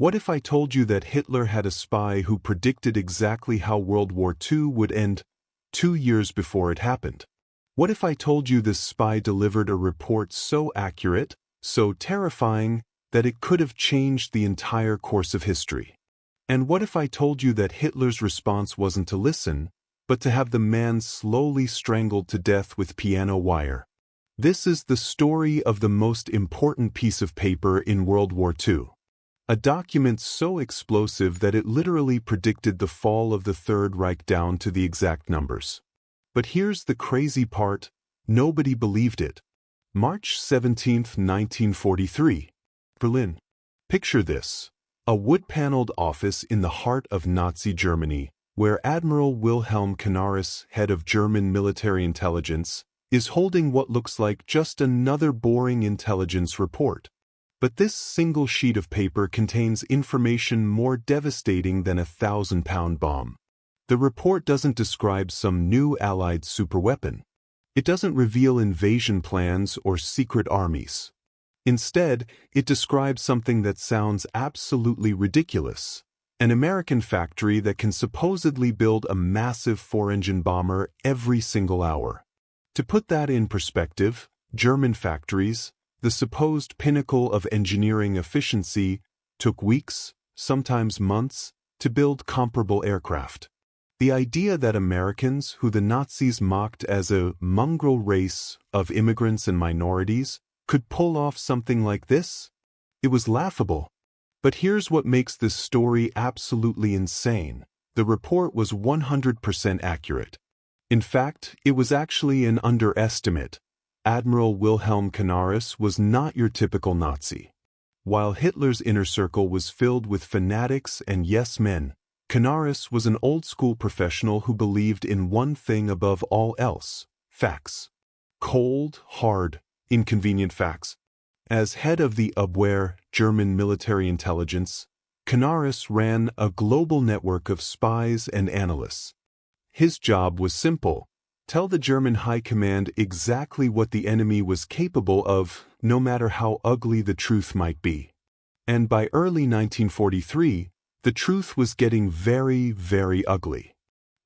What if I told you that Hitler had a spy who predicted exactly how World War II would end 2 years before it happened? What if I told you this spy delivered a report so accurate, so terrifying, that it could have changed the entire course of history? And what if I told you that Hitler's response wasn't to listen, but to have the man slowly strangled to death with piano wire? This is the story of the most important piece of paper in World War II. A document so explosive that it literally predicted the fall of the Third Reich down to the exact numbers. But here's the crazy part: nobody believed it. March 17, 1943. Berlin. Picture this: a wood-paneled office in the heart of Nazi Germany, where Admiral Wilhelm Canaris, head of German military intelligence, is holding what looks like just another boring intelligence report. But this single sheet of paper contains information more devastating than a 1,000-pound bomb. The report doesn't describe some new Allied superweapon. It doesn't reveal invasion plans or secret armies. Instead, it describes something that sounds absolutely ridiculous: an American factory that can supposedly build a massive 4-engine bomber every single hour. To put that in perspective, German factories, the supposed pinnacle of engineering efficiency, took weeks, sometimes months, to build comparable aircraft. The idea that Americans, who the Nazis mocked as a mongrel race of immigrants and minorities, could pull off something like this? It was laughable. But here's what makes this story absolutely insane: the report was 100% accurate. In fact, it was actually an underestimate. Admiral Wilhelm Canaris was not your typical Nazi. While Hitler's inner circle was filled with fanatics and yes-men, Canaris was an old-school professional who believed in one thing above all else: facts. Cold, hard, inconvenient facts. As head of the Abwehr, German military intelligence, Canaris ran a global network of spies and analysts. His job was simple: tell the German high command exactly what the enemy was capable of, no matter how ugly the truth might be. And by early 1943, the truth was getting very, very ugly.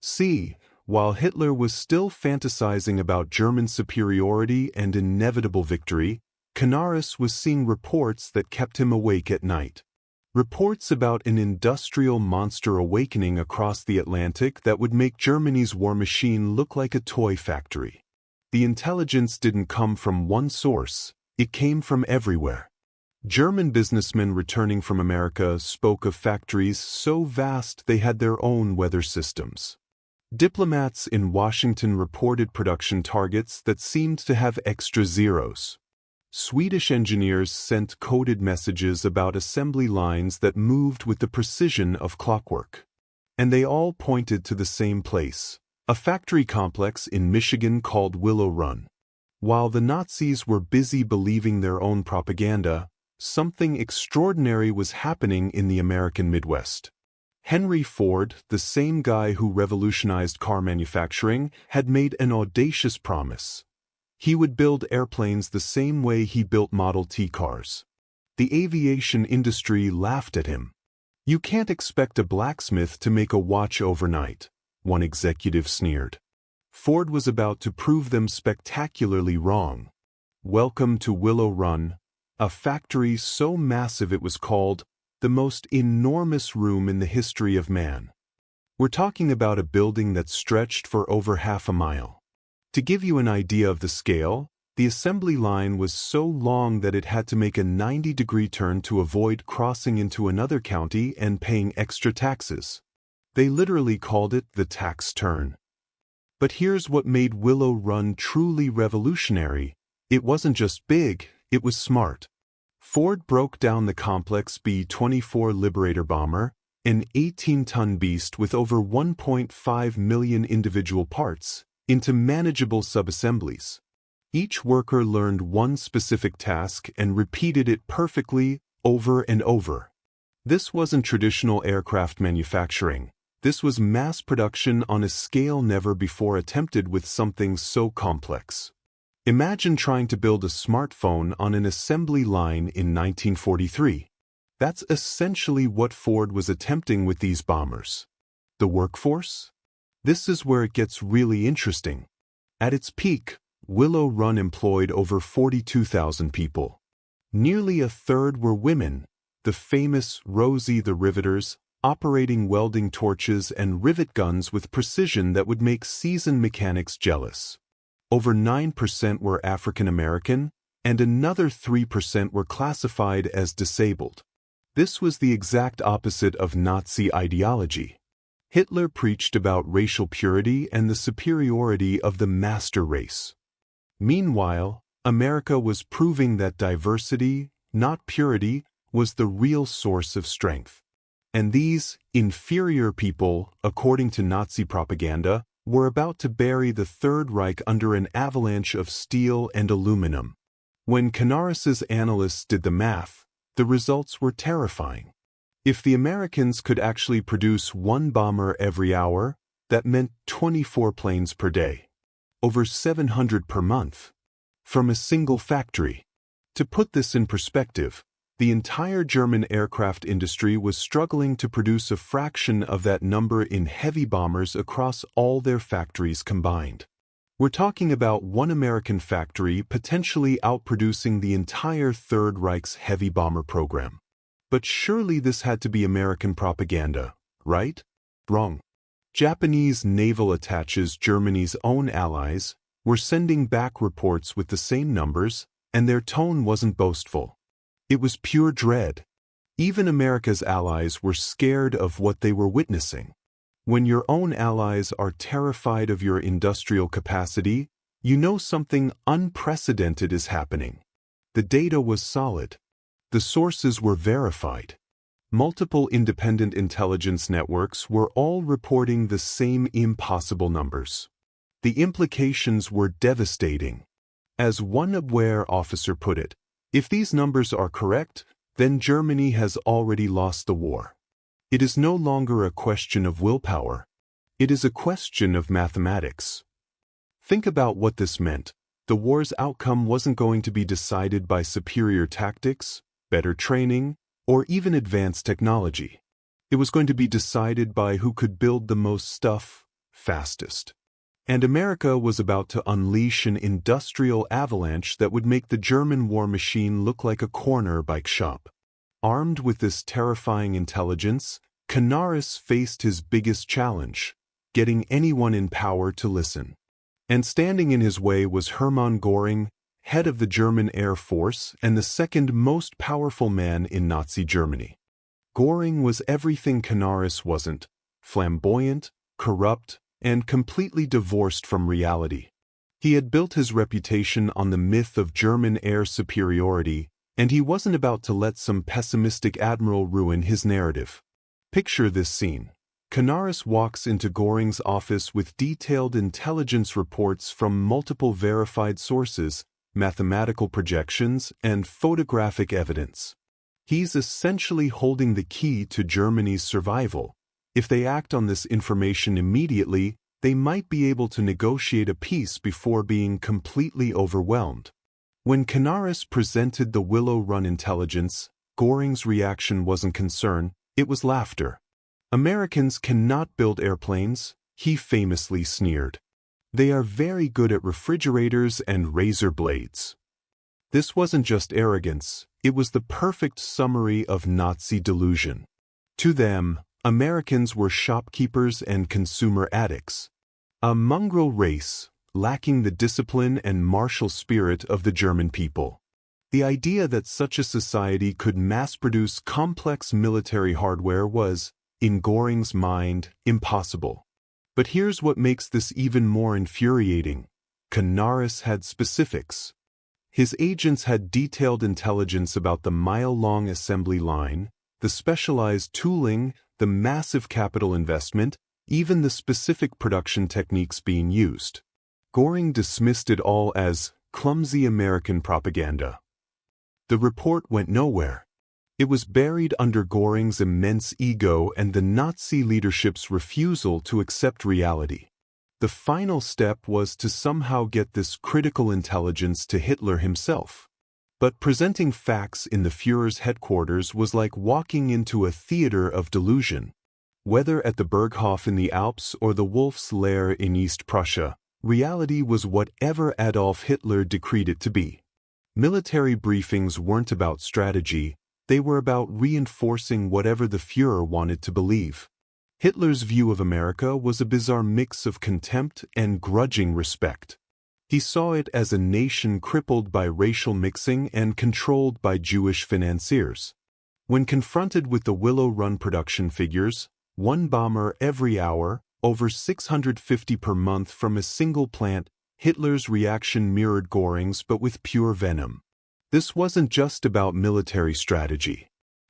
See, while Hitler was still fantasizing about German superiority and inevitable victory, Canaris was seeing reports that kept him awake at night. Reports about an industrial monster awakening across the Atlantic that would make Germany's war machine look like a toy factory. The intelligence didn't come from one source, it came from everywhere. German businessmen returning from America spoke of factories so vast they had their own weather systems. Diplomats in Washington reported production targets that seemed to have extra zeros. Swedish engineers sent coded messages about assembly lines that moved with the precision of clockwork. And they all pointed to the same place: a factory complex in Michigan called Willow Run. While the Nazis were busy believing their own propaganda, something extraordinary was happening in the American Midwest. Henry Ford, the same guy who revolutionized car manufacturing, had made an audacious promise. He would build airplanes the same way he built Model T cars. The aviation industry laughed at him. "You can't expect a blacksmith to make a watch overnight," one executive sneered. Ford was about to prove them spectacularly wrong. Welcome to Willow Run, a factory so massive it was called the most enormous room in the history of man. We're talking about a building that stretched for over half a mile. To give you an idea of the scale, the assembly line was so long that it had to make a 90-degree turn to avoid crossing into another county and paying extra taxes. They literally called it the tax turn. But here's what made Willow Run truly revolutionary: it wasn't just big, it was smart. Ford broke down the complex B-24 Liberator bomber, an 18-ton beast with over 1.5 million individual parts, into manageable subassemblies. Each worker learned one specific task and repeated it perfectly over and over. This wasn't traditional aircraft manufacturing. This was mass production on a scale never before attempted with something so complex. Imagine trying to build a smartphone on an assembly line in 1943. That's essentially what Ford was attempting with these bombers. The workforce? This is where it gets really interesting. At its peak, Willow Run employed over 42,000 people. Nearly a third were women, the famous Rosie the Riveters, operating welding torches and rivet guns with precision that would make seasoned mechanics jealous. Over 9% were African American, and another 3% were classified as disabled. This was the exact opposite of Nazi ideology. Hitler preached about racial purity and the superiority of the master race. Meanwhile, America was proving that diversity, not purity, was the real source of strength. And these inferior people, according to Nazi propaganda, were about to bury the Third Reich under an avalanche of steel and aluminum. When Canaris's analysts did the math, the results were terrifying. If the Americans could actually produce one bomber every hour, that meant 24 planes per day. Over 700 per month. From a single factory. To put this in perspective, the entire German aircraft industry was struggling to produce a fraction of that number in heavy bombers across all their factories combined. We're talking about one American factory potentially outproducing the entire Third Reich's heavy bomber program. But surely this had to be American propaganda, right? Wrong. Japanese naval attaches, Germany's own allies, were sending back reports with the same numbers, and their tone wasn't boastful. It was pure dread. Even America's allies were scared of what they were witnessing. When your own allies are terrified of your industrial capacity, you know something unprecedented is happening. The data was solid. The sources were verified. Multiple independent intelligence networks were all reporting the same impossible numbers. The implications were devastating. As one aware officer put it, if these numbers are correct, then Germany has already lost the war. It is no longer a question of willpower. It is a question of mathematics. Think about what this meant. The war's outcome wasn't going to be decided by superior tactics, better training, or even advanced technology. It was going to be decided by who could build the most stuff fastest. And America was about to unleash an industrial avalanche that would make the German war machine look like a corner bike shop. Armed with this terrifying intelligence, Canaris faced his biggest challenge, getting anyone in power to listen. And standing in his way was Hermann Göring, head of the German Air Force and the second most powerful man in Nazi Germany. Göring was everything Canaris wasn't: flamboyant, corrupt, and completely divorced from reality. He had built his reputation on the myth of German air superiority, and he wasn't about to let some pessimistic admiral ruin his narrative. Picture this scene. Canaris walks into Göring's office with detailed intelligence reports from multiple verified sources, mathematical projections, and photographic evidence. He's essentially holding the key to Germany's survival. If they act on this information immediately, they might be able to negotiate a peace before being completely overwhelmed. When Canaris presented the Willow Run intelligence, Göring's reaction wasn't concern, it was laughter. Americans cannot build airplanes, he famously sneered. They are very good at refrigerators and razor blades. This wasn't just arrogance, it was the perfect summary of Nazi delusion. To them, Americans were shopkeepers and consumer addicts. A mongrel race, lacking the discipline and martial spirit of the German people. The idea that such a society could mass-produce complex military hardware was, in Göring's mind, impossible. But here's what makes this even more infuriating. Canaris had specifics. His agents had detailed intelligence about the mile-long assembly line, the specialized tooling, the massive capital investment, even the specific production techniques being used. Göring dismissed it all as clumsy American propaganda. The report went nowhere. It was buried under Göring's immense ego and the Nazi leadership's refusal to accept reality. The final step was to somehow get this critical intelligence to Hitler himself. But presenting facts in the Führer's headquarters was like walking into a theater of delusion. Whether at the Berghof in the Alps or the Wolf's Lair in East Prussia, reality was whatever Adolf Hitler decreed it to be. Military briefings weren't about strategy, they were about reinforcing whatever the Führer wanted to believe. Hitler's view of America was a bizarre mix of contempt and grudging respect. He saw it as a nation crippled by racial mixing and controlled by Jewish financiers. When confronted with the Willow Run production figures, one bomber every hour, over 650 per month from a single plant, Hitler's reaction mirrored Göring's but with pure venom. This wasn't just about military strategy.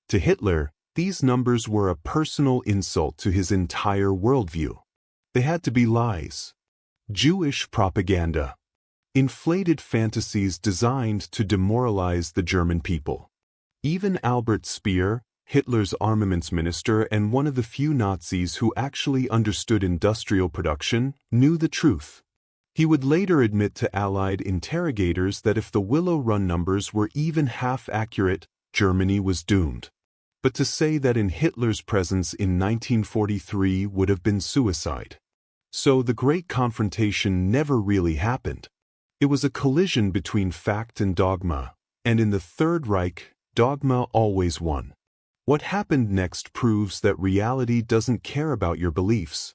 To Hitler, these numbers were a personal insult to his entire worldview. They had to be lies. Jewish propaganda. Inflated fantasies designed to demoralize the German people. Even Albert Speer, Hitler's armaments minister and one of the few Nazis who actually understood industrial production, knew the truth. He would later admit to Allied interrogators that if the Willow Run numbers were even half accurate, Germany was doomed. But to say that in Hitler's presence in 1943 would have been suicide. So the Great Confrontation never really happened. It was a collision between fact and dogma, and in the Third Reich, dogma always won. What happened next proves that reality doesn't care about your beliefs.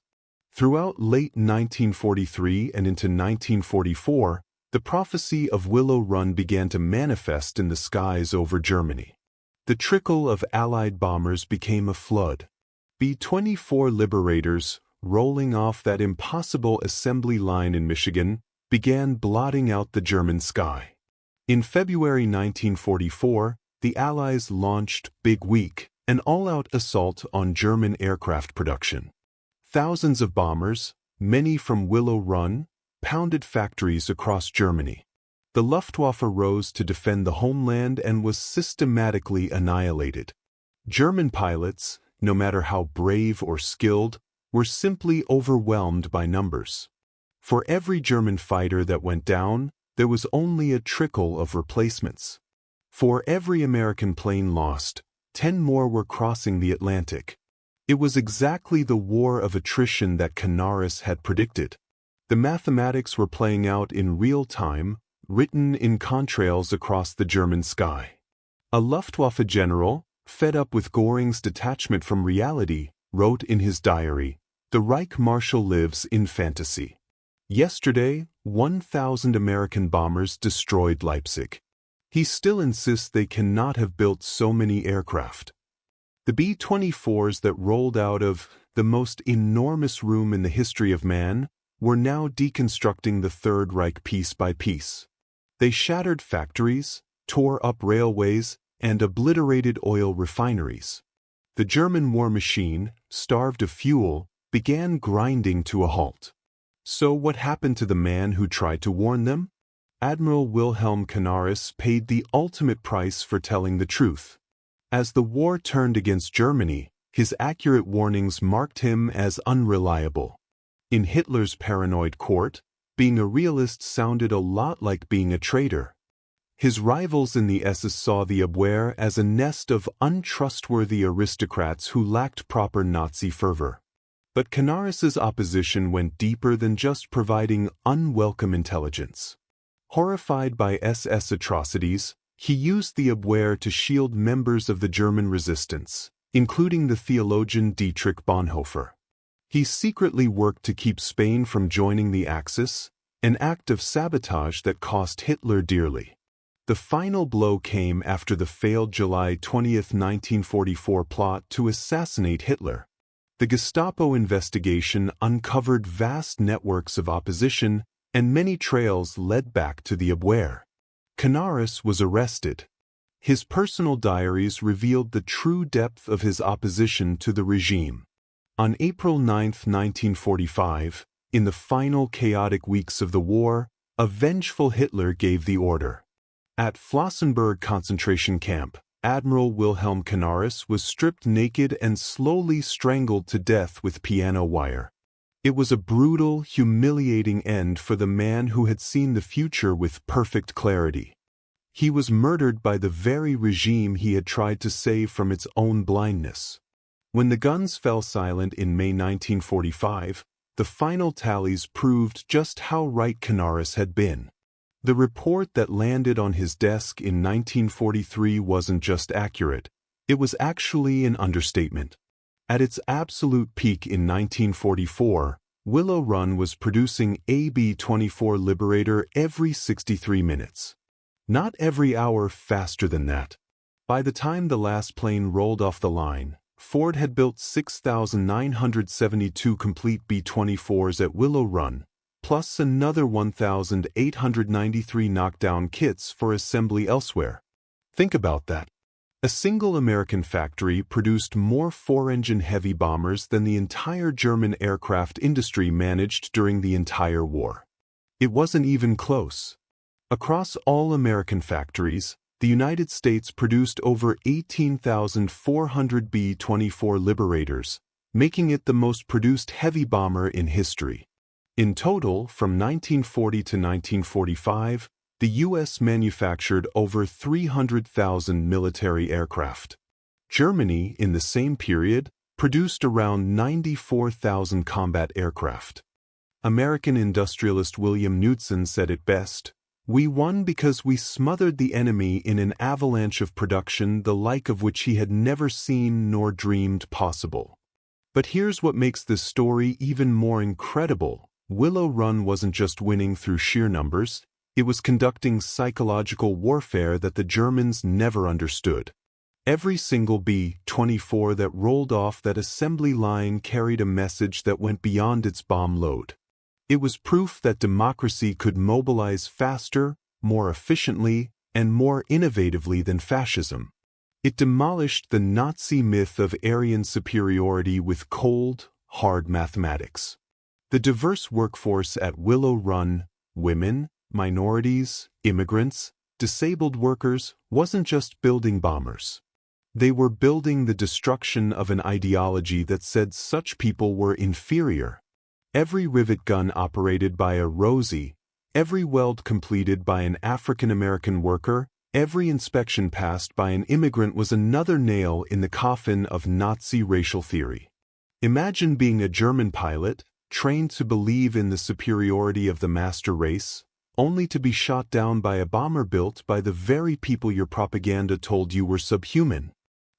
Throughout late 1943 and into 1944, the prophecy of Willow Run began to manifest in the skies over Germany. The trickle of Allied bombers became a flood. B-24 Liberators, rolling off that impossible assembly line in Michigan, began blotting out the German sky. In February 1944, the Allies launched Big Week, an all-out assault on German aircraft production. Thousands of bombers, many from Willow Run, pounded factories across Germany. The Luftwaffe rose to defend the homeland and was systematically annihilated. German pilots, no matter how brave or skilled, were simply overwhelmed by numbers. For every German fighter that went down, there was only a trickle of replacements. For every American plane lost, 10 more were crossing the Atlantic. It was exactly the war of attrition that Canaris had predicted. The mathematics were playing out in real time, written in contrails across the German sky. A Luftwaffe general, fed up with Göring's detachment from reality, wrote in his diary, "The Reich Marshal lives in fantasy." Yesterday, 1,000 American bombers destroyed Leipzig. He still insists they cannot have built so many aircraft. The B-24s that rolled out of the most enormous room in the history of man were now deconstructing the Third Reich piece by piece. They shattered factories, tore up railways, and obliterated oil refineries. The German war machine, starved of fuel, began grinding to a halt. So what happened to the man who tried to warn them? Admiral Wilhelm Canaris paid the ultimate price for telling the truth. As the war turned against Germany, his accurate warnings marked him as unreliable. In Hitler's paranoid court, being a realist sounded a lot like being a traitor. His rivals in the SS saw the Abwehr as a nest of untrustworthy aristocrats who lacked proper Nazi fervor. But Canaris's opposition went deeper than just providing unwelcome intelligence. Horrified by SS atrocities, he used the Abwehr to shield members of the German resistance, including the theologian Dietrich Bonhoeffer. He secretly worked to keep Spain from joining the Axis, an act of sabotage that cost Hitler dearly. The final blow came after the failed July 20, 1944 plot to assassinate Hitler. The Gestapo investigation uncovered vast networks of opposition, and many trails led back to the Abwehr. Canaris was arrested. His personal diaries revealed the true depth of his opposition to the regime. On April 9, 1945, in the final chaotic weeks of the war, a vengeful Hitler gave the order. At Flossenburg concentration camp, Admiral Wilhelm Canaris was stripped naked and slowly strangled to death with piano wire. It was a brutal, humiliating end for the man who had seen the future with perfect clarity. He was murdered by the very regime he had tried to save from its own blindness. When the guns fell silent in May 1945, the final tallies proved just how right Canaris had been. The report that landed on his desk in 1943 wasn't just accurate, it was actually an understatement. At its absolute peak in 1944, Willow Run was producing a B-24 Liberator every 63 minutes. Not every hour faster than that. By the time the last plane rolled off the line, Ford had built 6,972 complete B-24s at Willow Run, plus another 1,893 knockdown kits for assembly elsewhere. Think about that. A single American factory produced more four-engine heavy bombers than the entire German aircraft industry managed during the entire war. It wasn't even close. Across all American factories, the United States produced over 18,400 B-24 Liberators, making it the most produced heavy bomber in history. In total, from 1940 to 1945, the U.S. manufactured over 300,000 military aircraft. Germany, in the same period, produced around 94,000 combat aircraft. American industrialist William Knudsen said it best, "We won because we smothered the enemy in an avalanche of production the like of which he had never seen nor dreamed possible." But here's what makes this story even more incredible. Willow Run wasn't just winning through sheer numbers, it was conducting psychological warfare that the Germans never understood. Every single B-24 that rolled off that assembly line carried a message that went beyond its bomb load. It was proof that democracy could mobilize faster, more efficiently, and more innovatively than fascism. It demolished the Nazi myth of Aryan superiority with cold, hard mathematics. The diverse workforce at Willow Run, women, minorities, immigrants, disabled workers, wasn't just building bombers. They were building the destruction of an ideology that said such people were inferior. Every rivet gun operated by a Rosie, every weld completed by an African-American worker, every inspection passed by an immigrant was another nail in the coffin of Nazi racial theory. Imagine being a German pilot, trained to believe in the superiority of the master race, only to be shot down by a bomber built by the very people your propaganda told you were subhuman.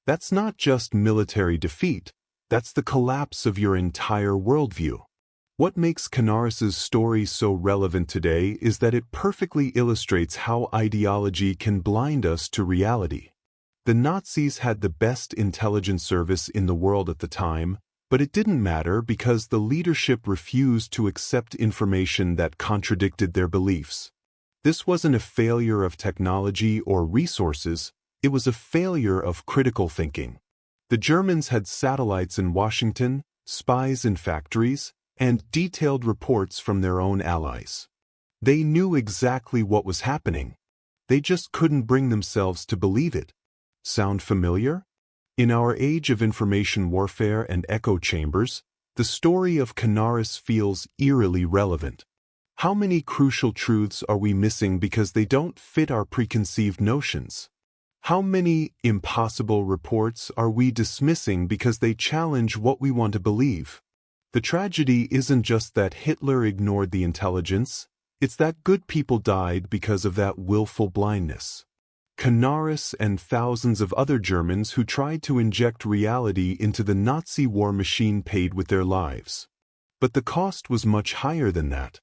That's not just military defeat, that's the collapse of your entire worldview. What makes Canaris's story so relevant today is that it perfectly illustrates how ideology can blind us to reality. The Nazis had the best intelligence service in the world at the time, but it didn't matter because the leadership refused to accept information that contradicted their beliefs. This wasn't a failure of technology or resources, it was a failure of critical thinking. The Germans had satellites in Washington, spies in factories, and detailed reports from their own allies. They knew exactly what was happening. They just couldn't bring themselves to believe it. Sound familiar? In our age of information warfare and echo chambers, the story of Canaris feels eerily relevant. How many crucial truths are we missing because they don't fit our preconceived notions? How many impossible reports are we dismissing because they challenge what we want to believe? The tragedy isn't just that Hitler ignored the intelligence, it's that good people died because of that willful blindness. Canaris and thousands of other Germans who tried to inject reality into the Nazi war machine paid with their lives. But the cost was much higher than that.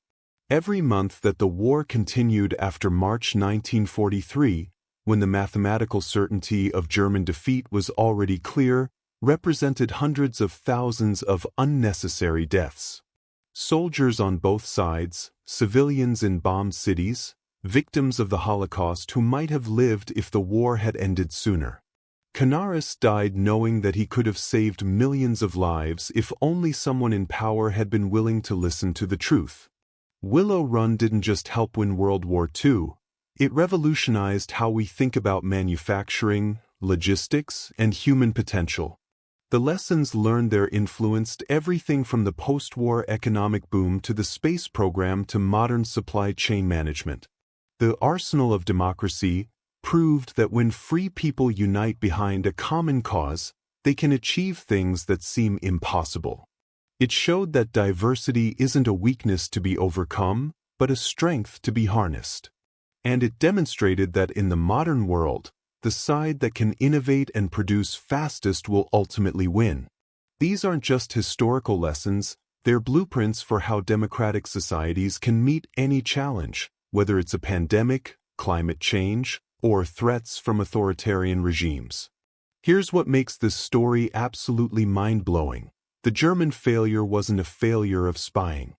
Every month that the war continued after March 1943, when the mathematical certainty of German defeat was already clear, represented hundreds of thousands of unnecessary deaths. Soldiers on both sides, civilians in bombed cities, victims of the Holocaust who might have lived if the war had ended sooner. Canaris died knowing that he could have saved millions of lives if only someone in power had been willing to listen to the truth. Willow Run didn't just help win World War II, it revolutionized how we think about manufacturing, logistics, and human potential. The lessons learned there influenced everything from the post-war economic boom to the space program to modern supply chain management. The arsenal of democracy, proved that when free people unite behind a common cause, they can achieve things that seem impossible. It showed that diversity isn't a weakness to be overcome, but a strength to be harnessed. And it demonstrated that in the modern world, the side that can innovate and produce fastest will ultimately win. These aren't just historical lessons, they're blueprints for how democratic societies can meet any challenge, whether it's a pandemic, climate change, or threats from authoritarian regimes. Here's what makes this story absolutely mind-blowing. The German failure wasn't a failure of spying.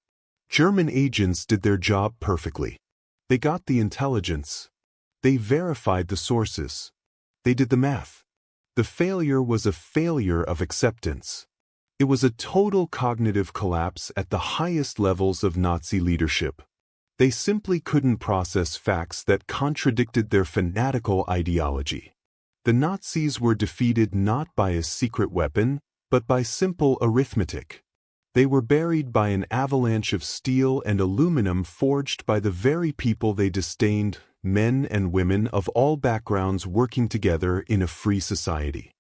German agents did their job perfectly. They got the intelligence. They verified the sources. They did the math. The failure was a failure of acceptance. It was a total cognitive collapse at the highest levels of Nazi leadership. They simply couldn't process facts that contradicted their fanatical ideology. The Nazis were defeated not by a secret weapon, but by simple arithmetic. They were buried by an avalanche of steel and aluminum forged by the very people they disdained, men and women of all backgrounds working together in a free society.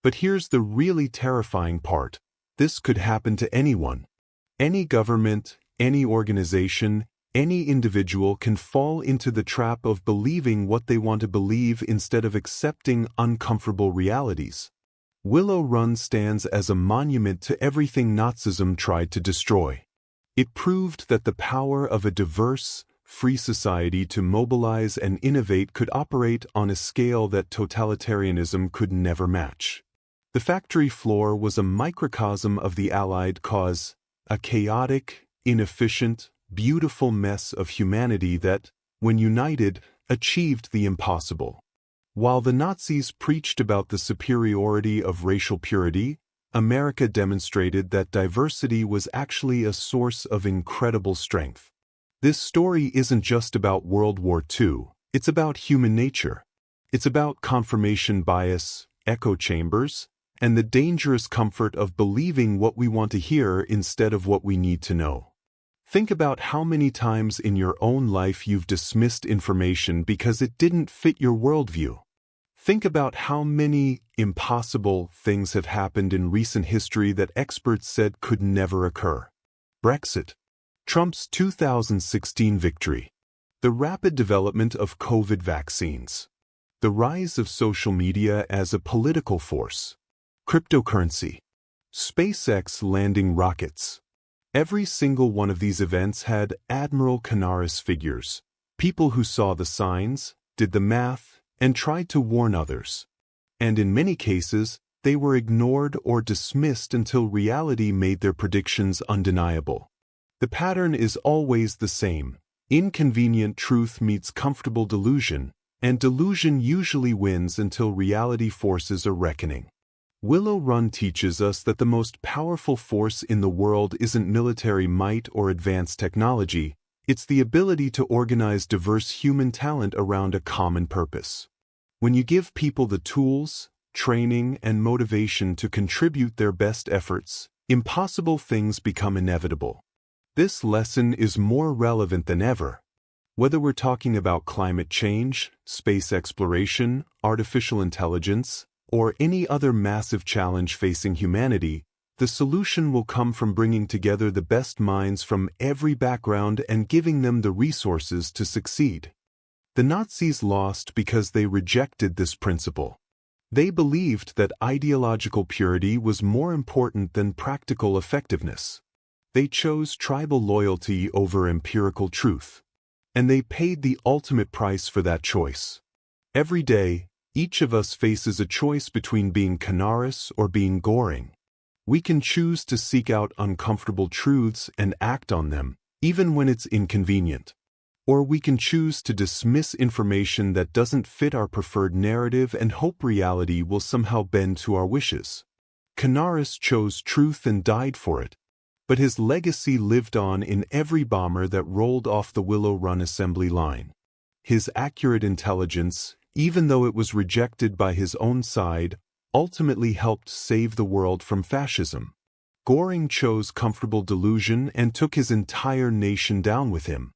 But here's the really terrifying part. This could happen to anyone. Any government, any organization, any individual can fall into the trap of believing what they want to believe instead of accepting uncomfortable realities. Willow Run stands as a monument to everything Nazism tried to destroy. It proved that the power of a diverse, free society to mobilize and innovate could operate on a scale that totalitarianism could never match. The factory floor was a microcosm of the Allied cause, a chaotic, inefficient, beautiful mess of humanity that, when united, achieved the impossible. While the Nazis preached about the superiority of racial purity, America demonstrated that diversity was actually a source of incredible strength. This story isn't just about World War II, it's about human nature. It's about confirmation bias, echo chambers, and the dangerous comfort of believing what we want to hear instead of what we need to know. Think about how many times in your own life you've dismissed information because it didn't fit your worldview. Think about how many impossible things have happened in recent history that experts said could never occur. Brexit, Trump's 2016 victory, the rapid development of COVID vaccines, the rise of social media as a political force, cryptocurrency, SpaceX landing rockets. Every single one of these events had Admiral Canaris figures, people who saw the signs, did the math, and tried to warn others. And in many cases, they were ignored or dismissed until reality made their predictions undeniable. The pattern is always the same. Inconvenient truth meets comfortable delusion, and delusion usually wins until reality forces a reckoning. Willow Run teaches us that the most powerful force in the world isn't military might or advanced technology, it's the ability to organize diverse human talent around a common purpose. When you give people the tools, training, and motivation to contribute their best efforts, impossible things become inevitable. This lesson is more relevant than ever. Whether we're talking about climate change, space exploration, artificial intelligence, or any other massive challenge facing humanity, the solution will come from bringing together the best minds from every background and giving them the resources to succeed. The Nazis lost because they rejected this principle. They believed that ideological purity was more important than practical effectiveness. They chose tribal loyalty over empirical truth. And they paid the ultimate price for that choice. Every day, each of us faces a choice between being Canaris or being Goring. We can choose to seek out uncomfortable truths and act on them, even when it's inconvenient. Or we can choose to dismiss information that doesn't fit our preferred narrative and hope reality will somehow bend to our wishes. Canaris chose truth and died for it, but his legacy lived on in every bomber that rolled off the Willow Run assembly line. His accurate intelligence, even though it was rejected by his own side, ultimately helped save the world from fascism. Goring chose comfortable delusion and took his entire nation down with him.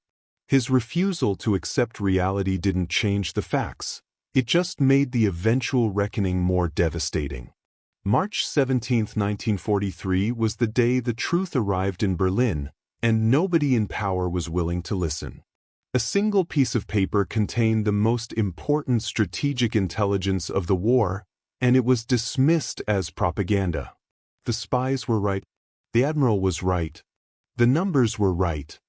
His refusal to accept reality didn't change the facts. It just made the eventual reckoning more devastating. March 17, 1943 was the day the truth arrived in Berlin, and nobody in power was willing to listen. A single piece of paper contained the most important strategic intelligence of the war, and it was dismissed as propaganda. The spies were right. The admiral was right. The numbers were right.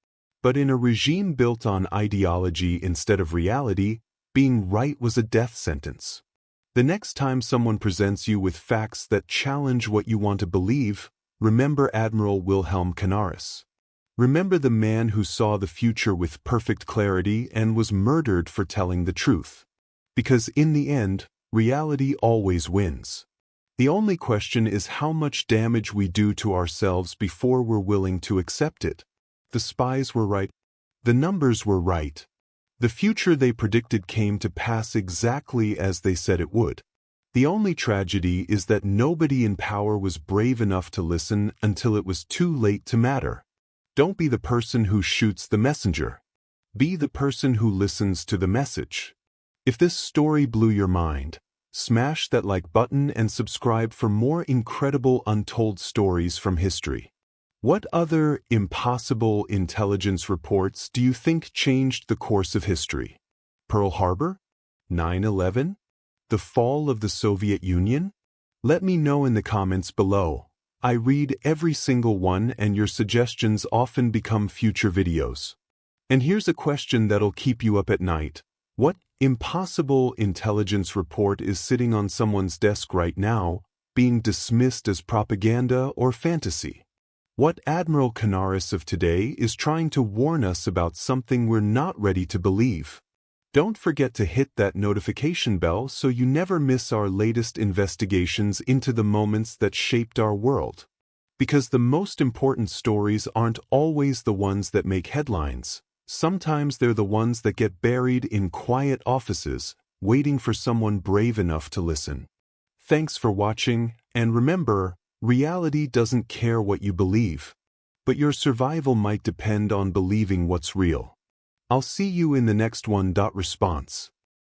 But in a regime built on ideology instead of reality, being right was a death sentence. The next time someone presents you with facts that challenge what you want to believe, remember Admiral Wilhelm Canaris. Remember the man who saw the future with perfect clarity and was murdered for telling the truth. Because in the end, reality always wins. The only question is how much damage we do to ourselves before we're willing to accept it. The spies were right. The numbers were right. The future they predicted came to pass exactly as they said it would. The only tragedy is that nobody in power was brave enough to listen until it was too late to matter. Don't be the person who shoots the messenger. Be the person who listens to the message. If this story blew your mind, smash that like button and subscribe for more incredible untold stories from history. What other impossible intelligence reports do you think changed the course of history? Pearl Harbor? 9/11? The fall of the Soviet Union? Let me know in the comments below. I read every single one, and your suggestions often become future videos. And here's a question that'll keep you up at night. What impossible intelligence report is sitting on someone's desk right now, being dismissed as propaganda or fantasy? What Admiral Canaris of today is trying to warn us about something we're not ready to believe? Don't forget to hit that notification bell so you never miss our latest investigations into the moments that shaped our world. Because the most important stories aren't always the ones that make headlines. Sometimes they're the ones that get buried in quiet offices, waiting for someone brave enough to listen. Thanks for watching, and remember, reality doesn't care what you believe, but your survival might depend on believing what's real. I'll see you in the next one. Response.